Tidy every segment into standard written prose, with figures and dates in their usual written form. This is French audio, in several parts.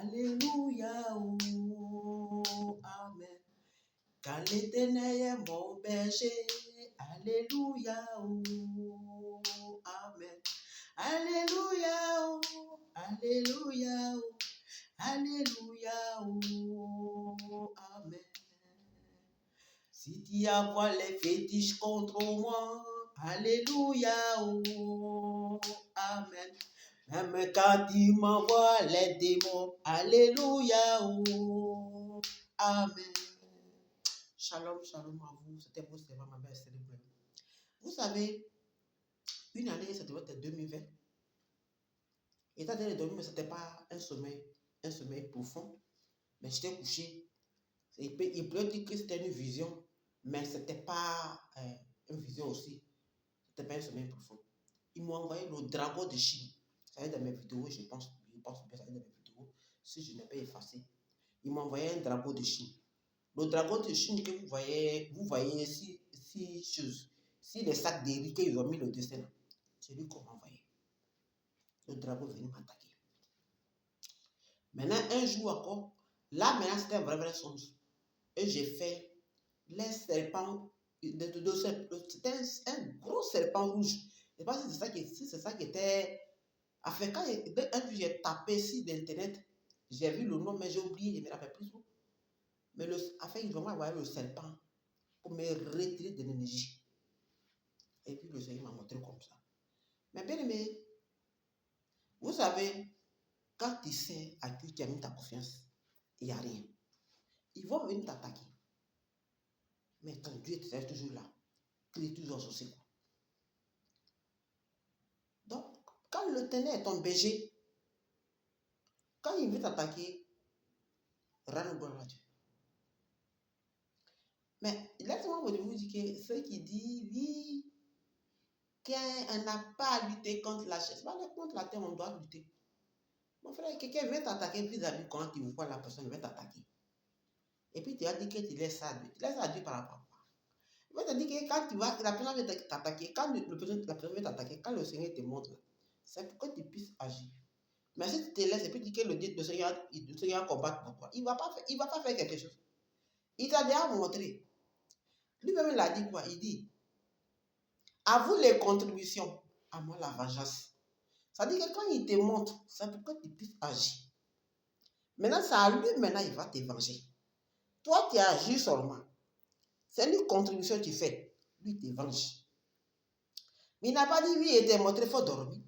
Alléluia, oh, Amen. Car l'Éternel est mon berger. Alléluia, oh, Amen. Alléluia, oh, Alléluia, oh, Alléluia, oh, Amen. Si tu envoies les fétiches contre moi, Alléluia, oh, Amen. Même quand tu m'envoies les démons, Alléluia, oh, Amen. Shalom, shalom à vous. C'était vous, c'est ma mère célèbre. Vous savez, une année, ça devait être 2020. Étant donné dormir, mais ce n'était pas un sommeil profond. Mais j'étais couché. Il peut dire que c'était une vision, mais ce n'était pas une vision aussi. Ce n'était pas un sommeil profond. Ils m'ont envoyé le dragon de Chine. Ça y est dans mes vidéos, je pense bien ça y est dans mes vidéos, si je n'ai pas effacé. Ils m'ont envoyé un dragon de Chine. Le dragon de Chine que vous voyez six choses. Si les sacs de riz qu'ils ont mis le dessin là, c'est lui qu'on m'a envoyé. Le dragon est venu m'attaquer. Maintenant, un jour encore, là maintenant c'était un vrai songe. Et j'ai fait les serpents, c'était un gros serpent rouge. Je ne sais pas si c'est ça qui était. Enfin, quand un jour j'ai tapé sur l'internet, j'ai vu le nom, mais j'ai oublié, je ne me rappelle plus trop. Mais ils vont m'envoyer le serpent pour me retirer de l'énergie. Et puis le Seigneur m'a montré comme ça. Mais bien aimé, vous savez, quand tu sais à qui tu as mis ta confiance, il n'y a rien. Ils vont venir t'attaquer. Mais ton Dieu est toujours là. Il est toujours au secours. Donc, quand le ténèbre est ton berger, quand il veut t'attaquer, rends gloire à Dieu. Mais laissez-moi vous dire que ceux qui disent, oui, qu'on n'a pas à lutter contre la chaise. Contre la terre, on doit lutter. Mon frère, quelqu'un veut t'attaquer vis-à-vis quand tu vois la personne veut t'attaquer. Et puis tu as dit que tu laisses ça à Dieu. Tu laisses ça à Dieu par rapport à quoi? Il va te dire que quand tu vas, la personne veut t'attaquer, quand la personne veut t'attaquer, quand le Seigneur te montre, c'est pour que tu puisses agir. Mais si tu te laisses et puis tu dis que le Seigneur combat pour toi, il va pas faire quelque chose. Il t'a déjà montré. Lui-même, il a dit quoi? Il dit, à vous les contributions, à moi la vengeance. Ça dit que quand il te montre, c'est pour que tu puisses agir. Maintenant, c'est à lui, maintenant, il va te venger. Toi, tu agis seulement. C'est une contribution que tu fais. Lui, il te venge. Mais il n'a pas dit, oui, il t'a montré, il faut dormir.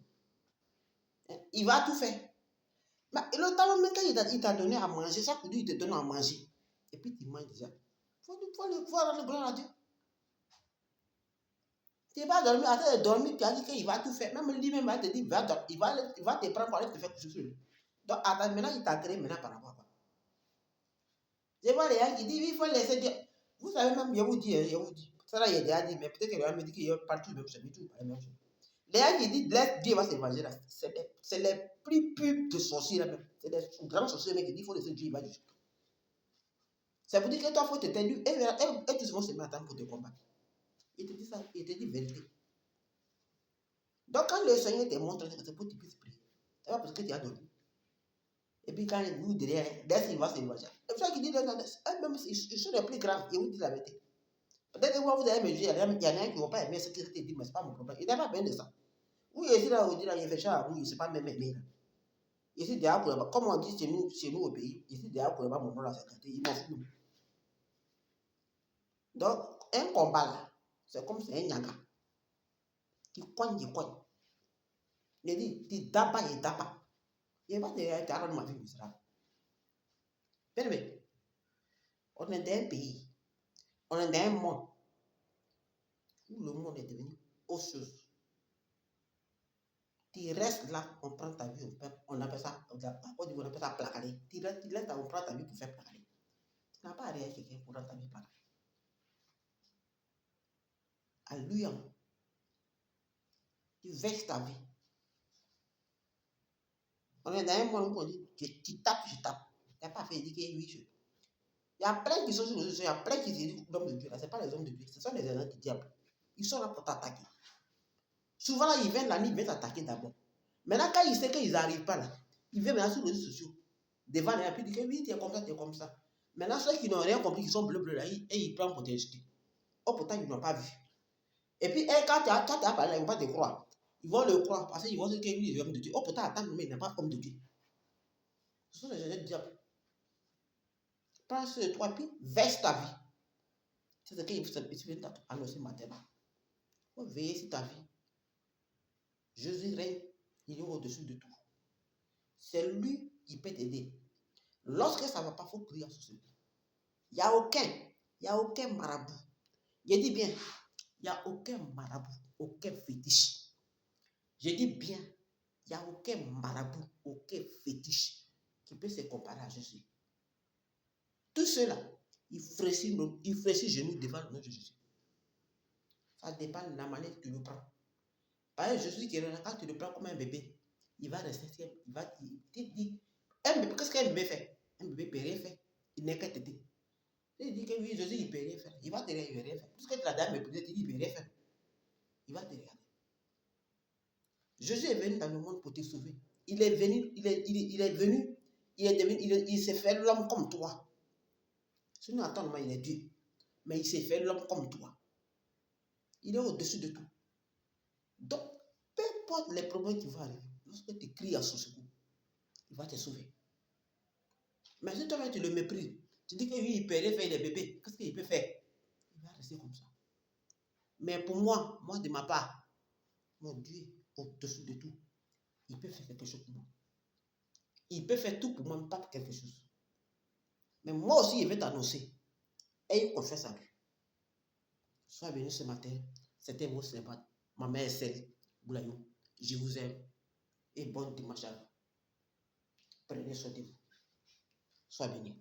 Il va tout faire. Mais le temps même quand il t'a donné à manger, chaque jour, il te donne à manger. Et puis, tu manges déjà. Il faut rendre gloire à Dieu. Tu n'es pas dormi, après de dormir, tu as dit qu'il va tout faire. Même lui-même, il va te dire, il va te prendre pour aller te faire quelque chose. Donc, attends, maintenant, il t'a créé maintenant par rapport à quoi? Je vois les gens qui disent, il faut laisser Dieu. Vous savez même, je vous dis. Ça là, il a déjà dit, mais peut-être que les gens me disent qu'il y a partout le même chemin, tout la même chose. Les gens qui disent, laisse Dieu va s'évanger là, c'est les plus pubs de sorciers là même. C'est des grands sorciers qui disent, il faut laisser Dieu, il va juger. Ça veut dire que toi, il faut te tenir, et tout ce monde se met à temps pour te combattre. Il te dit ça, il te dit vérité. Donc, quand le Seigneur te montre, c'est pour que tu puisses prier. C'est pas parce que tu as dormi. Et puis, quand il vous derrière, il va s'évanger. C'est ça qui dit, même, ils sont les plus graves, et vous dit la vérité. Peut-être que vous allez me dire, il y en a un qui ne vont pas aimer ce que je te dis, mais ce n'est pas mon problème. Il n'a pas besoin de ça. Oui, ici, là, on dit, là, il fait ça, oui, c'est pas même aimé. Ici, derrière, comme on dit chez nous au pays, ici, derrière, pour mon nom, là, c'est gâté, il m'en fout. Donc, un combat, là, c'est comme c'est un nyaga. Il cogne. Il dit, tu d'abord, il d'abord. Il va te rendre ma vie misérable. Bien aimé, on est dans un pays, on est dans un monde où le monde est devenu osseuse. Tu restes là, on prend ta vie, on appelle ça, on appelle ça placarder. Tu restes là, on prend ta vie pour faire placarder. Tu n'as pas à rien quelqu'un pour rendre ta vie placarder. Alléluia. Tu vexes ta vie. On est dans un monde où on dit, tu tapes, je tape. Tu n'as pas fait dire que oui, je. Il y a plein qui sont sur les réseaux, il y a plein qui se disent l'homme de Dieu. Là, ce n'est pas les hommes de Dieu, ce sont les éléments du diable. Ils sont là pour t'attaquer. Souvent, là, ils viennent la nuit, ils viennent t'attaquer d'abord. Maintenant, quand ils savent qu'ils n'arrivent pas là, ils viennent maintenant sur les réseaux sociaux. devant les gens, puis il dit que oui, tu es comme ça, tu es comme ça. Maintenant, ceux qui n'ont rien compris, qui sont bleus là, et ils prennent pour t'insulter. Oh, pourtant, ils n'ont pas vu. Et puis, quand tu as parlé, ils ne vont pas te croire. Ils vont le croire parce qu'ils vont dire qu'il est homme de Dieu. Oh, pourtant, attends, mais il n'est pas homme de Dieu. Ce sont les gens du diable. Prends ce toi, puis verse ta vie. C'est ce qu'il vient d'annoncer maintenant. Il faut veiller sur ta vie. Jésus règne, il est au-dessus de tout. C'est lui qui peut t'aider. Lorsque ça ne va pas, il faut prier à ce Seigneur. Il n'y a aucun marabout. Je dis bien, il n'y a aucun marabout, aucun fétiche. Je dis bien, il n'y a aucun marabout, aucun fétiche qui peut se comparer à Jésus. Tout cela, il frécit genoux devant le nom de Jésus. Ça dépend de la manière que tu le prends. Par exemple, Jésus qui est là, quand tu le prends comme un bébé, il va rester, il va te dire, un bébé, qu'est-ce qu'un bébé fait? Un bébé ne peut rien faire. Il n'est qu'à t'aider. Il dit que oui, Jésus, il ne peut rien faire. Il va te dire, il ne peut rien faire. Tout ce que la dame me dit, il ne peut rien faire. Il va te regarder. Jésus est venu dans le monde pour te sauver. Il est venu, il s'est fait l'homme comme toi. Sinon, attends, il est Dieu. Mais il s'est fait l'homme comme toi. Il est au-dessus de tout. Donc, peu importe les problèmes qui vont arriver, lorsque tu cries à son secours, il va te sauver. Mais si toi-même tu le méprises, tu dis que lui, il peut rien faire, il est bébé, qu'est-ce qu'il peut faire? Il va rester comme ça. Mais pour moi de ma part, mon Dieu est au-dessus de tout. Il peut faire quelque chose pour moi. Il peut faire tout pour moi, pas quelque chose. Mais moi aussi, il va t'annoncer. Et il confesse à lui. Sois venu ce matin. C'était mon Sébastien. Ma mère est celle. Boulayo. Je vous aime. Et bon dimanche à vous. Prenez soin de vous. Sois béni.